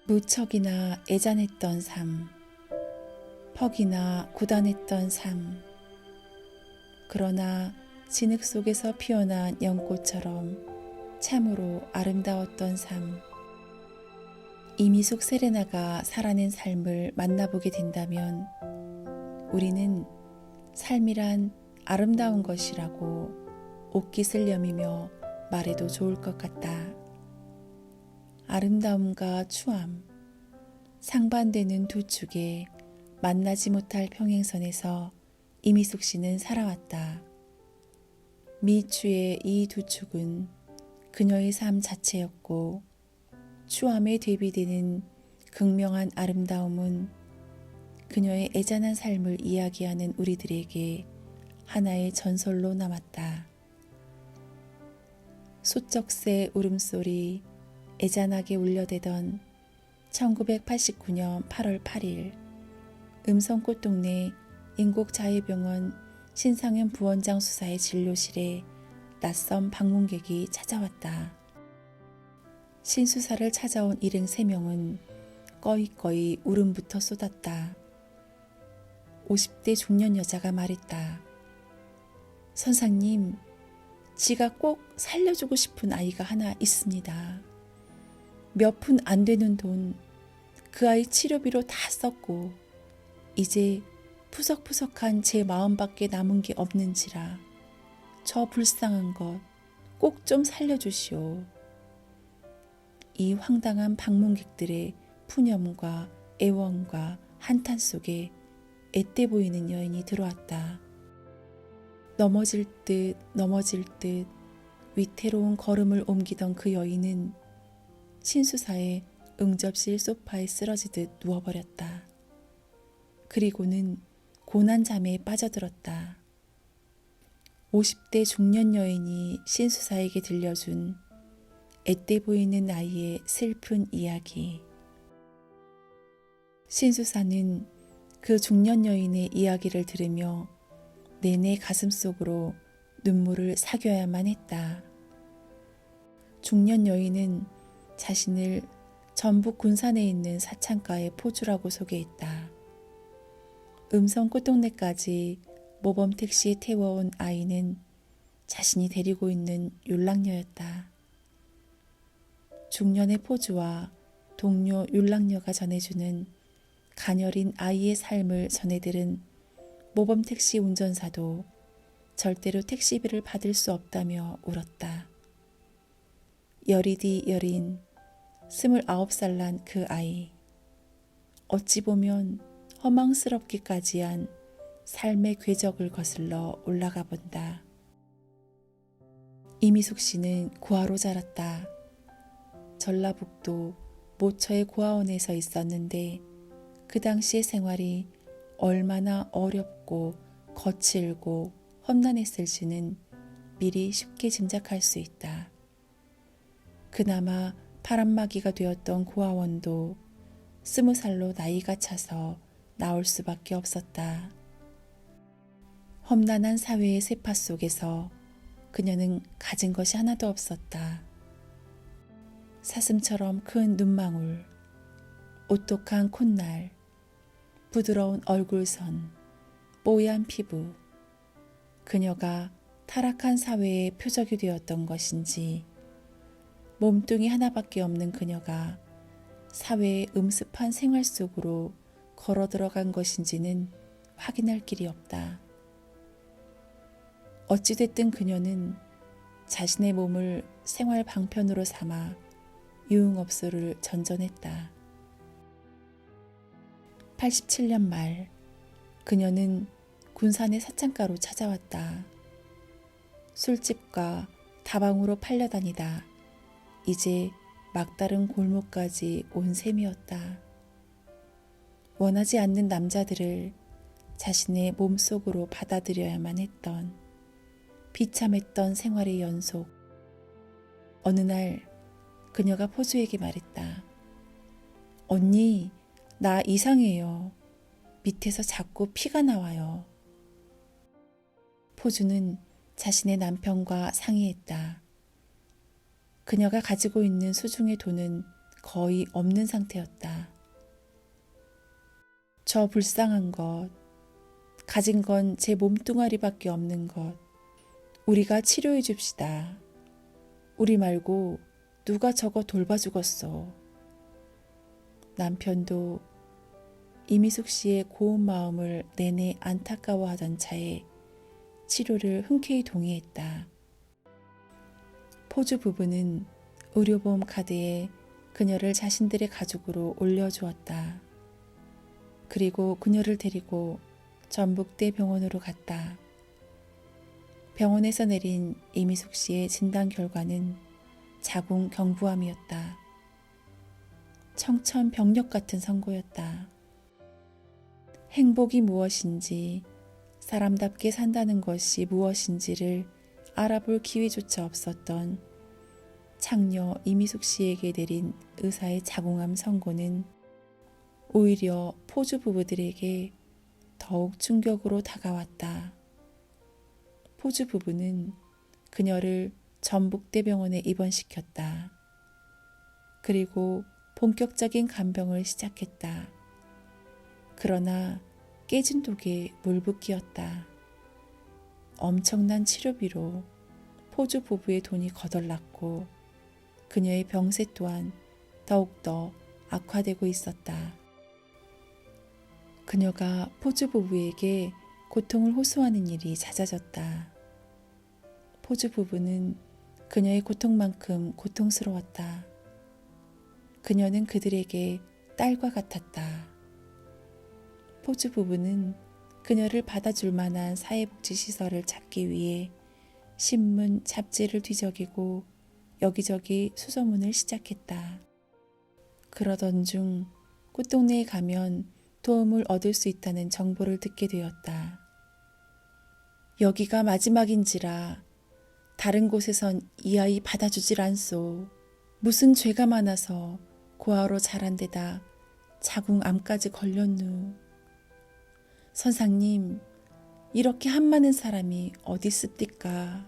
무척이나 애잔했던 삶, 퍽이나 고단했던 삶. 그러나 진흙 속에서 피어난 연꽃처럼 참으로 아름다웠던 삶. 이미숙 세레나가 살아낸 삶을 만나보게 된다면 우리는 삶이란 아름다운 것이라고 옷깃을 여미며 말해도 좋을 것 같다. 아름다움과 추함, 상반되는 두 축에 만나지 못할 평행선에서 이미숙 씨는 살아왔다. 미추의 이 두 축은 그녀의 삶 자체였고 추함에 대비되는 극명한 아름다움은 그녀의 애잔한 삶을 이야기하는 우리들에게 하나의 전설로 남았다. 소쩍새 울음소리 애잔하게 울려대던 1989년 8월 8일 음성꽃동네 인곡자해병원 신상현 부원장 수사의 진료실에 낯선 방문객이 찾아왔다. 신수사를 찾아온 일행 3명은 꺼이꺼이 울음부터 쏟았다. 50대 중년 여자가 말했다. 선생님, 지가 꼭 살려주고 싶은 아이가 하나 있습니다. 몇 푼 안 되는 돈 그 아이 치료비로 다 썼고 이제 푸석푸석한 제 마음밖에 남은 게 없는지라 저 불쌍한 것 꼭 좀 살려주시오. 이 황당한 방문객들의 푸념과 애원과 한탄 속에 앳돼 보이는 여인이 들어왔다. 넘어질 듯 위태로운 걸음을 옮기던 그 여인은 신수사의 응접실 소파에 쓰러지듯 누워버렸다. 그리고는 고난 잠에 빠져들었다. 50대 중년 여인이 신수사에게 들려준 앳돼 보이는 아이의 슬픈 이야기. 신수사는 그 중년 여인의 이야기를 들으며 내내 가슴속으로 눈물을 삭여야만 했다. 중년 여인은 자신을 전북 군산에 있는 사창가의 포주라고 소개했다. 음성 꽃동네까지 모범 택시에 태워온 아이는 자신이 데리고 있는 율랑녀였다. 중년의 포주와 동료 율랑녀가 전해주는 가녀린 아이의 삶을 전해들은 모범 택시 운전사도 절대로 택시비를 받을 수 없다며 울었다. 여리디 여린 29살 난 그 아이. 어찌 보면 허망스럽기까지 한 삶의 궤적을 거슬러 올라가 본다. 이미숙 씨는 고아로 자랐다. 전라북도 모처의 고아원에서 있었는데 그 당시의 생활이 얼마나 어렵고 거칠고 험난했을지는 미리 쉽게 짐작할 수 있다. 그나마 바람막이가 되었던 고아원도 20살로 나이가 차서 나올 수밖에 없었다. 험난한 사회의 세파 속에서 그녀는 가진 것이 하나도 없었다. 사슴처럼 큰 눈망울, 오똑한 콧날, 부드러운 얼굴선, 뽀얀 피부. 그녀가 타락한 사회의 표적이 되었던 것인지 몸뚱이 하나밖에 없는 그녀가 사회의 음습한 생활 속으로 걸어 들어간 것인지는 확인할 길이 없다. 어찌됐든 그녀는 자신의 몸을 생활 방편으로 삼아 유흥업소를 전전했다. 87년 말 그녀는 군산의 사창가로 찾아왔다. 술집과 다방으로 팔려다니다 이제 막다른 골목까지 온 셈이었다. 원하지 않는 남자들을 자신의 몸속으로 받아들여야만 했던 비참했던 생활의 연속. 어느 날 그녀가 포주에게 말했다. 언니, 나 이상해요. 밑에서 자꾸 피가 나와요. 포주는 자신의 남편과 상의했다. 그녀가 가지고 있는 수중의 돈은 거의 없는 상태였다. 저 불쌍한 것, 가진 건 제 몸뚱아리밖에 없는 것, 우리가 치료해 줍시다. 우리 말고 누가 저거 돌봐주겠어. 남편도 이미숙 씨의 고운 마음을 내내 안타까워하던 차에 치료를 흔쾌히 동의했다. 포주 부부는 의료보험 카드에 그녀를 자신들의 가족으로 올려주었다. 그리고 그녀를 데리고 전북대 병원으로 갔다. 병원에서 내린 이미숙 씨의 진단 결과는 자궁 경부암이었다. 청천벽력 같은 선고였다. 행복이 무엇인지, 사람답게 산다는 것이 무엇인지를 알아볼 기회조차 없었던 창녀 이미숙 씨에게 내린 의사의 자궁암 선고는 오히려 포주 부부들에게 더욱 충격으로 다가왔다. 포주 부부는 그녀를 전북대병원에 입원시켰다. 그리고 본격적인 간병을 시작했다. 그러나 깨진 독에 물붓기였다. 엄청난 치료비로 포주 부부의 돈이 거덜났고 그녀의 병세 또한 더욱더 악화되고 있었다. 그녀가 포주 부부에게 고통을 호소하는 일이 잦아졌다. 포주 부부는 그녀의 고통만큼 고통스러웠다. 그녀는 그들에게 딸과 같았다. 포주 부부는 그녀를 받아줄 만한 사회복지시설을 찾기 위해 신문, 잡지를 뒤적이고 여기저기 수소문을 시작했다. 그러던 중 꽃동네에 가면 도움을 얻을 수 있다는 정보를 듣게 되었다. 여기가 마지막인지라 다른 곳에선 이 아이 받아주질 않소. 무슨 죄가 많아서 고아로 자란 데다 자궁암까지 걸렸누. 선상님, 이렇게 한 많은 사람이 어디 있습니까?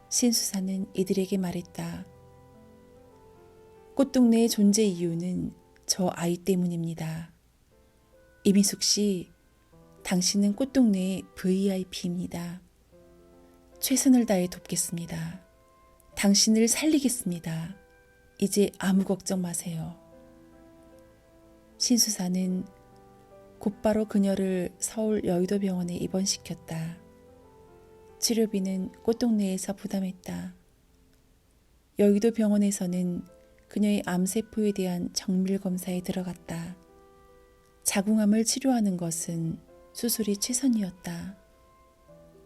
신수사는 이들에게 말했다. 꽃동네의 존재 이유는 저 아이 때문입니다. 이미숙 씨, 당신은 꽃동네의 VIP입니다. 최선을 다해 돕겠습니다. 당신을 살리겠습니다. 이제 아무 걱정 마세요. 신수사는 곧바로 그녀를 서울 여의도병원에 입원시켰다. 치료비는 꽃동네에서 부담했다. 여의도병원에서는 그녀의 암세포에 대한 정밀검사에 들어갔다. 자궁암을 치료하는 것은 수술이 최선이었다.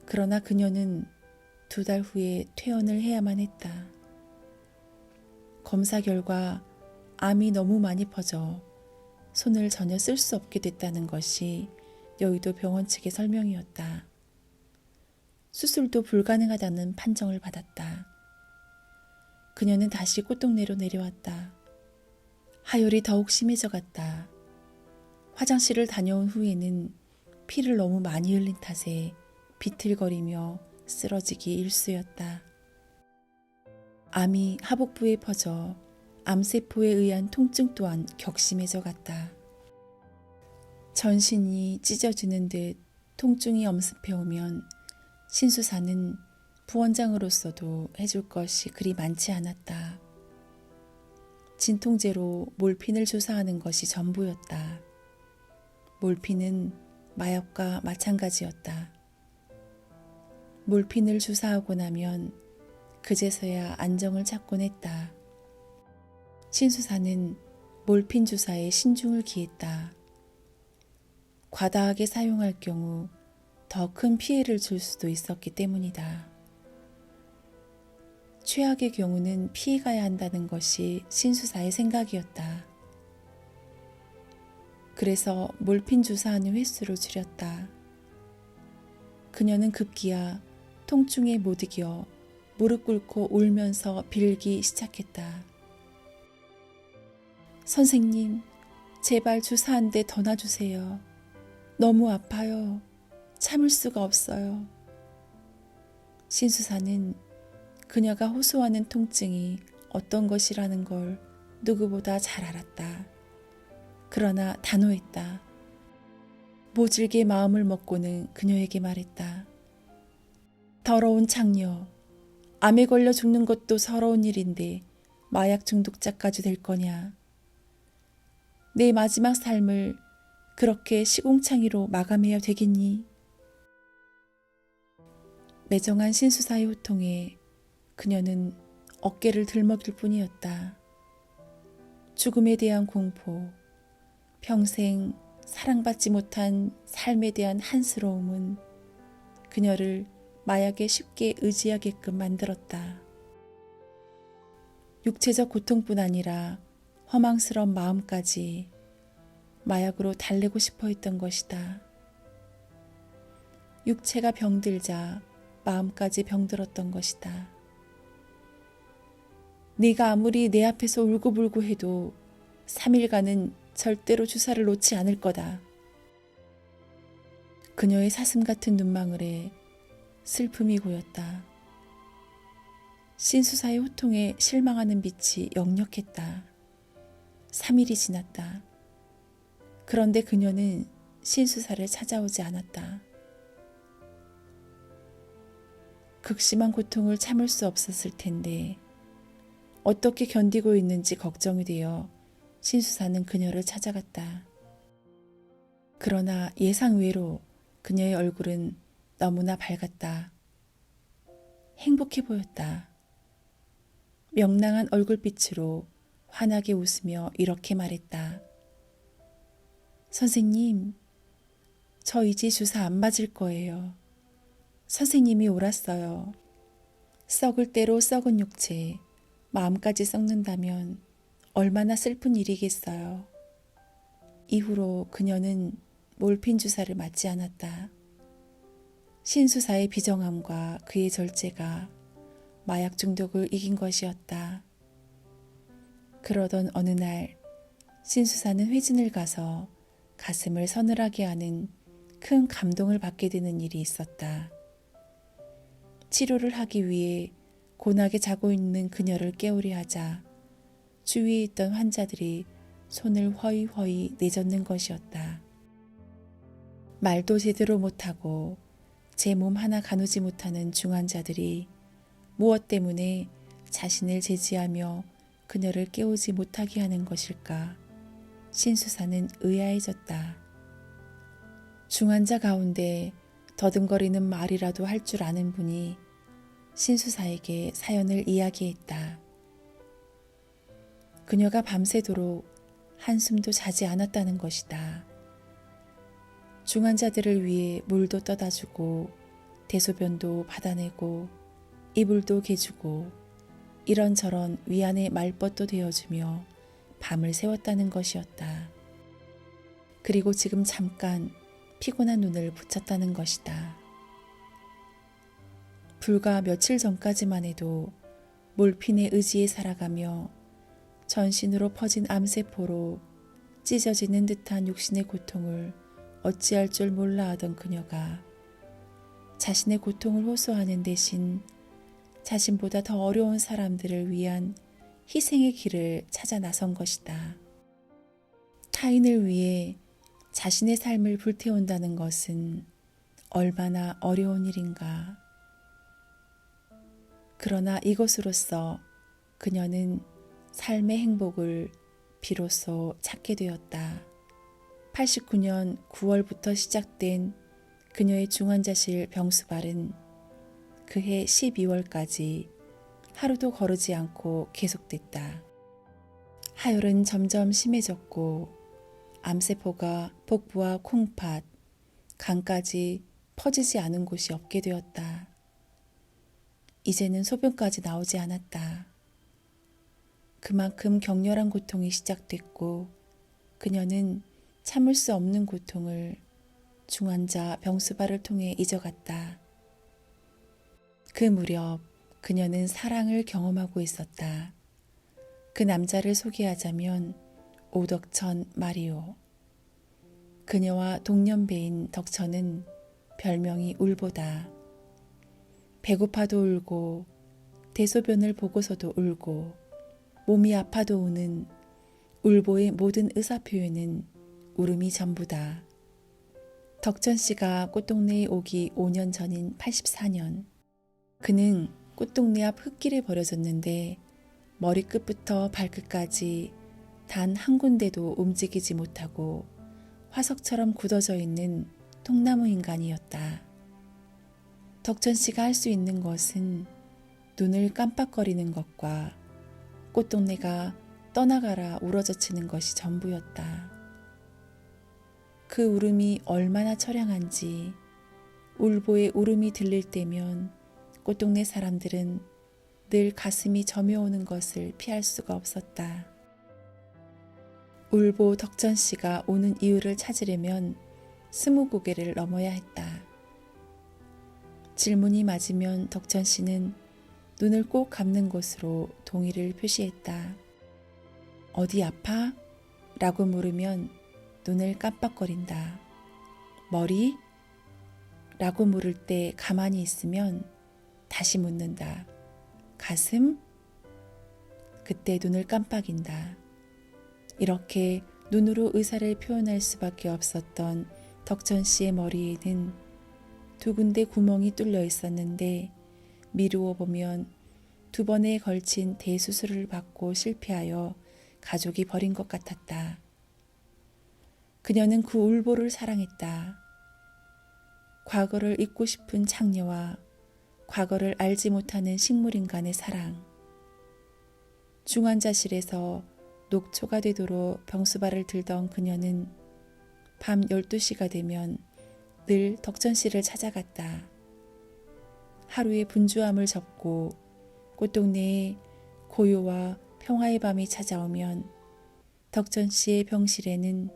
그러나 그녀는 2달 후에 퇴원을 해야만 했다. 검사 결과 암이 너무 많이 퍼져 손을 전혀 쓸 수 없게 됐다는 것이 여의도 병원 측의 설명이었다. 수술도 불가능하다는 판정을 받았다. 그녀는 다시 꽃동네로 내려왔다. 하혈이 더욱 심해져 갔다. 화장실을 다녀온 후에는 피를 너무 많이 흘린 탓에 비틀거리며 쓰러지기 일쑤였다. 암이 하복부에 퍼져 암세포에 의한 통증 또한 격심해져 갔다. 전신이 찢어지는 듯 통증이 엄습해오면 신수사는 부원장으로서도 해줄 것이 그리 많지 않았다. 진통제로 몰핀을 주사하는 것이 전부였다. 몰핀은 마약과 마찬가지였다. 몰핀을 주사하고 나면 그제서야 안정을 찾곤 했다. 신수사는 몰핀 주사에 신중을 기했다. 과다하게 사용할 경우 더 큰 피해를 줄 수도 있었기 때문이다. 최악의 경우는 피해가야 한다는 것이 신수사의 생각이었다. 그래서 몰핀 주사하는 횟수를 줄였다. 그녀는 급기야 통증에 못 이겨 무릎 꿇고 울면서 빌기 시작했다. 선생님, 제발 주사 한 대 더 놔주세요. 너무 아파요. 참을 수가 없어요. 신수사는 그녀가 호소하는 통증이 어떤 것이라는 걸 누구보다 잘 알았다. 그러나 단호했다. 모질게 마음을 먹고는 그녀에게 말했다. 더러운 장녀, 암에 걸려 죽는 것도 서러운 일인데 마약 중독자까지 될 거냐. 내 마지막 삶을 그렇게 시궁창이로 마감해야 되겠니? 매정한 신수사의 호통에 그녀는 어깨를 들먹일 뿐이었다. 죽음에 대한 공포, 평생 사랑받지 못한 삶에 대한 한스러움은 그녀를 마약에 쉽게 의지하게끔 만들었다. 육체적 고통뿐 아니라 허망스러운 마음까지 마약으로 달래고 싶어 했던 것이다. 육체가 병들자 마음까지 병들었던 것이다. 네가 아무리 내 앞에서 울고불고 해도 3일간은 절대로 주사를 놓지 않을 거다. 그녀의 사슴 같은 눈망울에 슬픔이 고였다. 신수사의 호통에 실망하는 빛이 역력했다. 3일이 지났다. 그런데 그녀는 신수사를 찾아오지 않았다. 극심한 고통을 참을 수 없었을 텐데 어떻게 견디고 있는지 걱정이 되어 신수사는 그녀를 찾아갔다. 그러나 예상외로 그녀의 얼굴은 너무나 밝았다. 행복해 보였다. 명랑한 얼굴빛으로 환하게 웃으며 이렇게 말했다. 선생님, 저 이제 주사 안 맞을 거예요. 선생님이 옳았어요. 썩을 대로 썩은 육체, 마음까지 썩는다면 얼마나 슬픈 일이겠어요. 이후로 그녀는 몰핀 주사를 맞지 않았다. 신수사의 비정함과 그의 절제가 마약 중독을 이긴 것이었다. 그러던 어느 날 신수사는 회진을 가서 가슴을 서늘하게 하는 큰 감동을 받게 되는 일이 있었다. 치료를 하기 위해 곤하게 자고 있는 그녀를 깨우려 하자 주위에 있던 환자들이 손을 허이허이 내젓는 것이었다. 말도 제대로 못하고 제 몸 하나 가누지 못하는 중환자들이 무엇 때문에 자신을 제지하며 그녀를 깨우지 못하게 하는 것일까? 신수사는 의아해졌다. 중환자 가운데 더듬거리는 말이라도 할 줄 아는 분이 신수사에게 사연을 이야기했다. 그녀가 밤새도록 한숨도 자지 않았다는 것이다. 중환자들을 위해 물도 떠다 주고 대소변도 받아내고 이불도 개주고 이런저런 위안의 말벗도 되어주며 밤을 새웠다는 것이었다. 그리고 지금 잠깐 피곤한 눈을 붙였다는 것이다. 불과 며칠 전까지만 해도 몰핀의 의지에 살아가며 전신으로 퍼진 암세포로 찢어지는 듯한 육신의 고통을 어찌할 줄 몰라 하던 그녀가 자신의 고통을 호소하는 대신 자신보다 더 어려운 사람들을 위한 희생의 길을 찾아 나선 것이다. 타인을 위해 자신의 삶을 불태운다는 것은 얼마나 어려운 일인가. 그러나 이것으로써 그녀는 삶의 행복을 비로소 찾게 되었다. 89년 9월부터 시작된 그녀의 중환자실 병수발은 그해 12월까지 하루도 거르지 않고 계속됐다. 하혈은 점점 심해졌고 암세포가 복부와 콩팥, 간까지 퍼지지 않은 곳이 없게 되었다. 이제는 소변까지 나오지 않았다. 그만큼 격렬한 고통이 시작됐고 그녀는 참을 수 없는 고통을 중환자 병수발을 통해 잊어갔다. 그 무렵 그녀는 사랑을 경험하고 있었다. 그 남자를 소개하자면 오덕천 마리오. 그녀와 동년배인 덕천은 별명이 울보다. 배고파도 울고 대소변을 보고서도 울고 몸이 아파도 우는 울보의 모든 의사표현은 울음이 전부다. 덕천 씨가 꽃동네에 오기 5년 전인 84년, 그는 꽃동네 앞 흙길에 버려졌는데 머리끝부터 발끝까지 단 한 군데도 움직이지 못하고 화석처럼 굳어져 있는 통나무 인간이었다. 덕천 씨가 할 수 있는 것은 눈을 깜빡거리는 것과 꽃동네가 떠나가라 울어젖히는 것이 전부였다. 그 울음이 얼마나 처량한지 울보의 울음이 들릴 때면 꽃동네 사람들은 늘 가슴이 저며오는 것을 피할 수가 없었다. 울보 덕천 씨가 오는 이유를 찾으려면 20고개를 넘어야 했다. 질문이 맞으면 덕천 씨는 눈을 꼭 감는 곳으로 동의를 표시했다. 어디 아파? 라고 물으면 눈을 깜빡거린다. 머리? 라고 물을 때 가만히 있으면 다시 묻는다. 가슴? 그때 눈을 깜빡인다. 이렇게 눈으로 의사를 표현할 수밖에 없었던 덕천 씨의 머리에는 2군데 구멍이 뚫려 있었는데 미루어 보면 2번에 걸친 대수술을 받고 실패하여 가족이 버린 것 같았다. 그녀는 그 울보를 사랑했다. 과거를 잊고 싶은 창녀와 과거를 알지 못하는 식물인간의 사랑. 중환자실에서 녹초가 되도록 병수발을 들던 그녀는 밤 12시가 되면 늘 덕천 씨를 찾아갔다. 하루의 분주함을 접고 꽃동네에 고요와 평화의 밤이 찾아오면 덕천 씨의 병실에는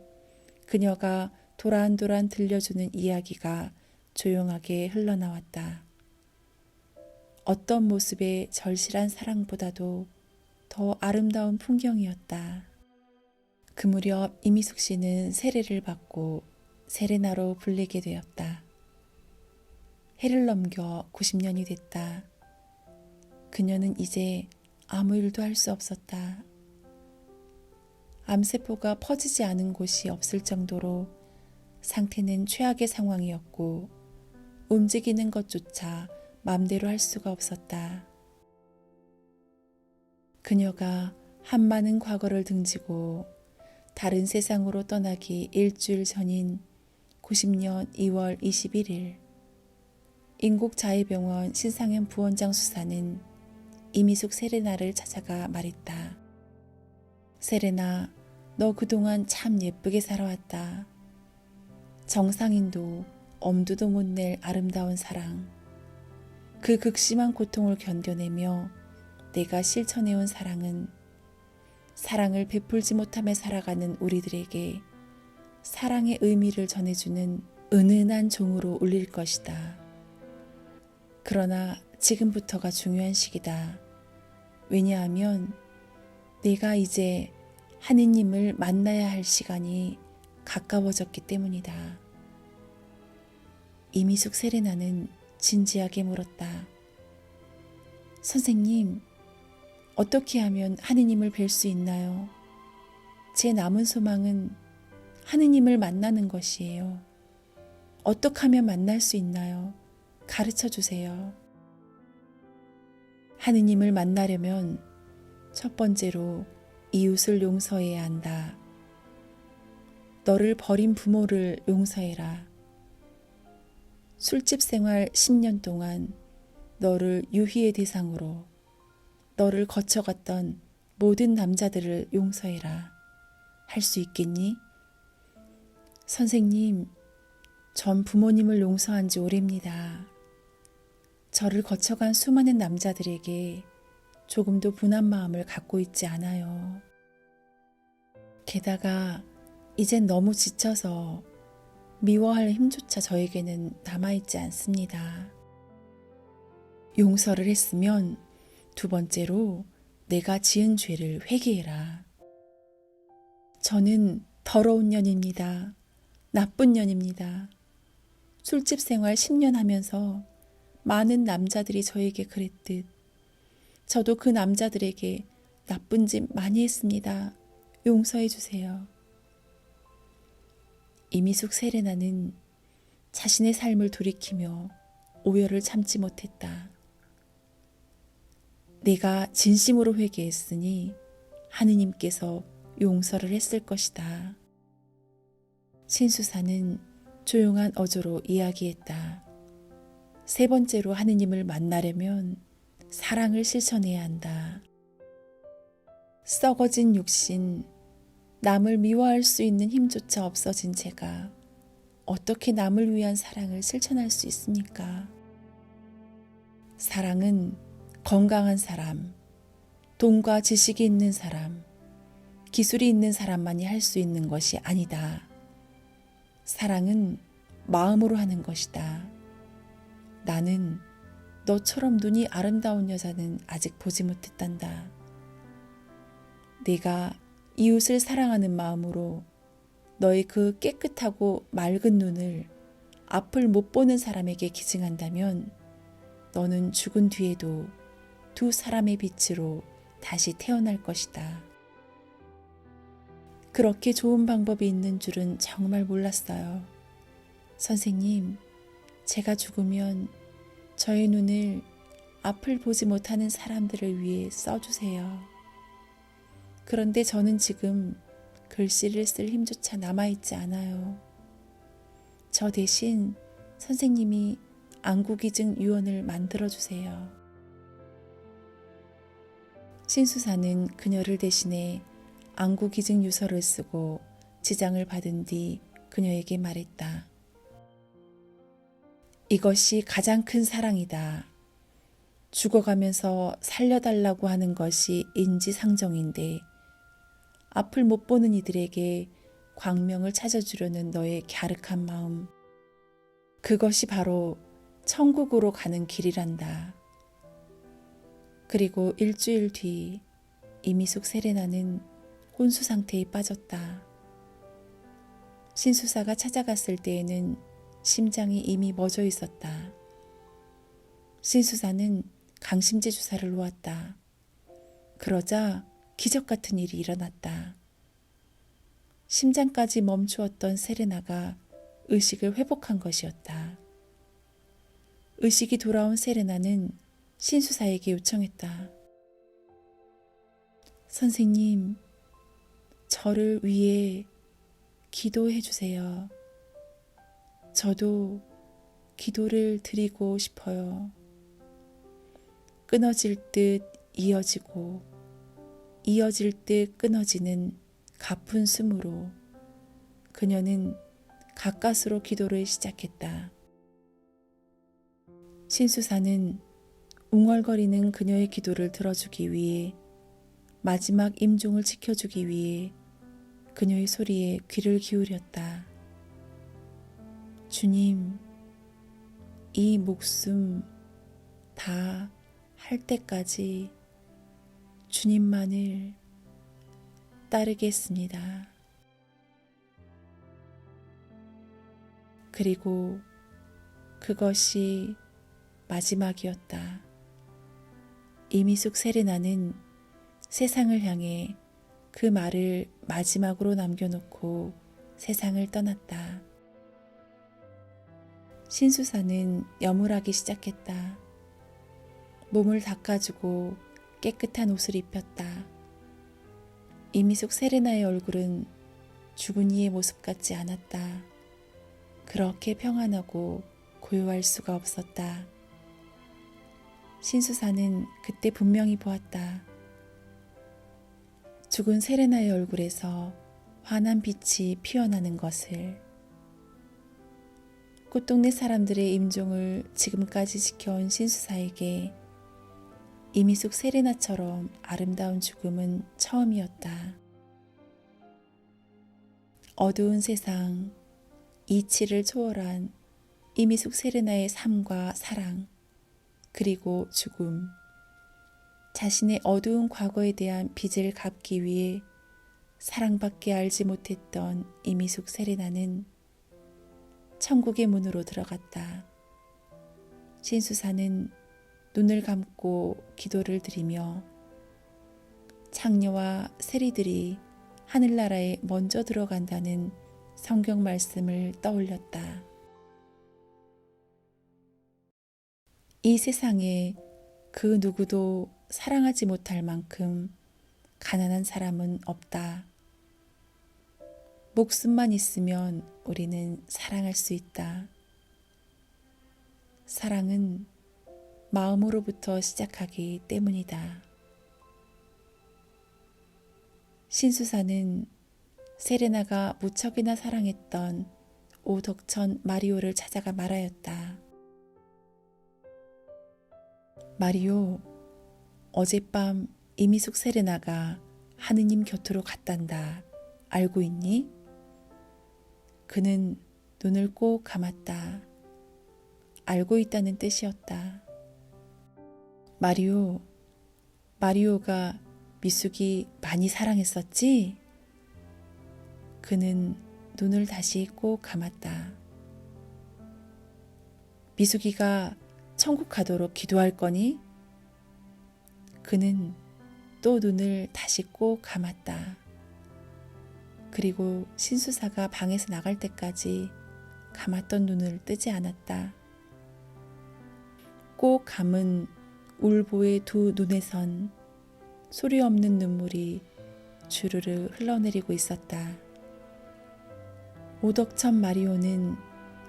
그녀가 도란도란 들려주는 이야기가 조용하게 흘러나왔다. 어떤 모습의 절실한 사랑보다도 더 아름다운 풍경이었다. 그 무렵 이미숙 씨는 세례를 받고 세레나로 불리게 되었다. 해를 넘겨 90년이 됐다. 그녀는 이제 아무 일도 할 수 없었다. 암세포가 퍼지지 않은 곳이 없을 정도로 상태는 최악의 상황이었고 움직이는 것조차 맘대로 할 수가 없었다. 그녀가 한많은 과거를 등지고 다른 세상으로 떠나기 일주일 전인 90년 2월 21일 인국자의병원 신상현 부원장 수사는 이미숙 세레나를 찾아가 말했다. 세레나, 너 그동안 참 예쁘게 살아왔다. 정상인도 엄두도 못 낼 아름다운 사랑. 그 극심한 고통을 견뎌내며 내가 실천해온 사랑은 사랑을 베풀지 못하며 살아가는 우리들에게 사랑의 의미를 전해주는 은은한 종으로 울릴 것이다. 그러나 지금부터가 중요한 시기다. 왜냐하면 내가 이제 하느님을 만나야 할 시간이 가까워졌기 때문이다. 이미숙 세레나는 진지하게 물었다. 선생님, 어떻게 하면 하느님을 뵐 수 있나요? 제 남은 소망은 하느님을 만나는 것이에요. 어떻게 하면 만날 수 있나요? 가르쳐 주세요. 하느님을 만나려면 첫 번째로 이웃을 용서해야 한다. 너를 버린 부모를 용서해라. 술집 생활 10년 동안 너를 유희의 대상으로 너를 거쳐갔던 모든 남자들을 용서해라. 할 수 있겠니? 선생님, 전 부모님을 용서한 지 오래입니다. 저를 거쳐간 수많은 남자들에게 조금도 분한 마음을 갖고 있지 않아요. 게다가 이젠 너무 지쳐서 미워할 힘조차 저에게는 남아있지 않습니다. 용서를 했으면 두 번째로 내가 지은 죄를 회개해라. 저는 더러운 년입니다. 나쁜 년입니다. 술집 생활 10년 하면서 많은 남자들이 저에게 그랬듯 저도 그 남자들에게 나쁜 짓 많이 했습니다. 용서해 주세요. 이미숙 세레나는 자신의 삶을 돌이키며 오열을 참지 못했다. 내가 진심으로 회개했으니 하느님께서 용서를 했을 것이다. 신수사는 조용한 어조로 이야기했다. 세 번째로 하느님을 만나려면 사랑을 실천해야 한다. 썩어진 육신, 남을 미워할 수 있는 힘조차 없어진 제가 어떻게 남을 위한 사랑을 실천할 수 있습니까? 사랑은 건강한 사람, 돈과 지식이 있는 사람, 기술이 있는 사람만이 할 수 있는 것이 아니다. 사랑은 마음으로 하는 것이다. 나는 너처럼 눈이 아름다운 여자는 아직 보지 못했단다. 내가 이웃을 사랑하는 마음으로 너의 그 깨끗하고 맑은 눈을 앞을 못 보는 사람에게 기증한다면 너는 죽은 뒤에도 두 사람의 빛으로 다시 태어날 것이다. 그렇게 좋은 방법이 있는 줄은 정말 몰랐어요. 선생님, 제가 죽으면 저의 눈을 앞을 보지 못하는 사람들을 위해 써주세요. 그런데 저는 지금 글씨를 쓸 힘조차 남아있지 않아요. 저 대신 선생님이 안구기증 유언을 만들어주세요. 신수사는 그녀를 대신해 안구기증 유서를 쓰고 지장을 받은 뒤 그녀에게 말했다. 이것이 가장 큰 사랑이다. 죽어가면서 살려달라고 하는 것이 인지상정인데 앞을 못 보는 이들에게 광명을 찾아주려는 너의 갸륵한 마음. 그것이 바로 천국으로 가는 길이란다. 그리고 일주일 뒤 이미숙 세레나는 혼수 상태에 빠졌다. 신수사가 찾아갔을 때에는 심장이 이미 멎어 있었다. 신수사는 강심제 주사를 놓았다. 그러자 기적 같은 일이 일어났다. 심장까지 멈추었던 세레나가 의식을 회복한 것이었다. 의식이 돌아온 세레나는 신수사에게 요청했다. 선생님, 저를 위해 기도해 주세요. 저도 기도를 드리고 싶어요. 끊어질 듯 이어지고 이어질 듯 끊어지는 가쁜 숨으로 그녀는 가까스로 기도를 시작했다. 신수사는 웅얼거리는 그녀의 기도를 들어주기 위해 마지막 임종을 지켜주기 위해 그녀의 소리에 귀를 기울였다. 주님, 이 목숨 다 할 때까지 주님만을 따르겠습니다. 그리고 그것이 마지막이었다. 이미숙 세레나는 세상을 향해 그 말을 마지막으로 남겨놓고 세상을 떠났다. 신수사는 염울하기 시작했다. 몸을 닦아주고 깨끗한 옷을 입혔다. 이미숙 세레나의 얼굴은 죽은 이의 모습 같지 않았다. 그렇게 평안하고 고요할 수가 없었다. 신수사는 그때 분명히 보았다. 죽은 세레나의 얼굴에서 환한 빛이 피어나는 것을. 꽃동네 사람들의 임종을 지금까지 지켜온 신수사에게 이미숙 세레나처럼 아름다운 죽음은 처음이었다. 어두운 세상, 이치를 초월한 이미숙 세레나의 삶과 사랑, 그리고 죽음. 자신의 어두운 과거에 대한 빚을 갚기 위해 사랑밖에 알지 못했던 이미숙 세레나는 천국의 문으로 들어갔다. 신수사는 눈을 감고 기도를 드리며 창녀와 세리들이 하늘나라에 먼저 들어간다는 성경 말씀을 떠올렸다. 이 세상에 그 누구도 사랑하지 못할 만큼 가난한 사람은 없다. 목숨만 있으면 우리는 사랑할 수 있다. 사랑은 마음으로부터 시작하기 때문이다. 신수사는 세레나가 무척이나 사랑했던 오덕천 마리오를 찾아가 말하였다. 마리오, 어젯밤 이미숙 세레나가 하느님 곁으로 갔단다. 알고 있니? 그는 눈을 꼭 감았다. 알고 있다는 뜻이었다. 마리오가 미숙이 많이 사랑했었지? 그는 눈을 다시 꼭 감았다. 미숙이가 천국 가도록 기도할 거니? 그는 또 눈을 다시 꼭 감았다. 그리고 신수사가 방에서 나갈 때까지 감았던 눈을 뜨지 않았다. 꼭 감은 울보의 두 눈에선 소리 없는 눈물이 주르르 흘러내리고 있었다. 오덕천 마리오는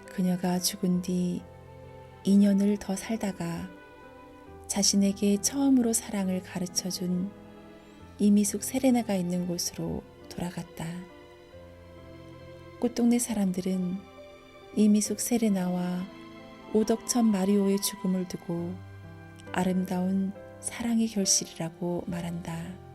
그녀가 죽은 뒤 2년을 더 살다가 자신에게 처음으로 사랑을 가르쳐준 이미숙 세레나가 있는 곳으로 돌아갔다. 꽃동네 사람들은 이미숙 세레나와 오덕천 마리오의 죽음을 두고 아름다운 사랑의 결실이라고 말한다.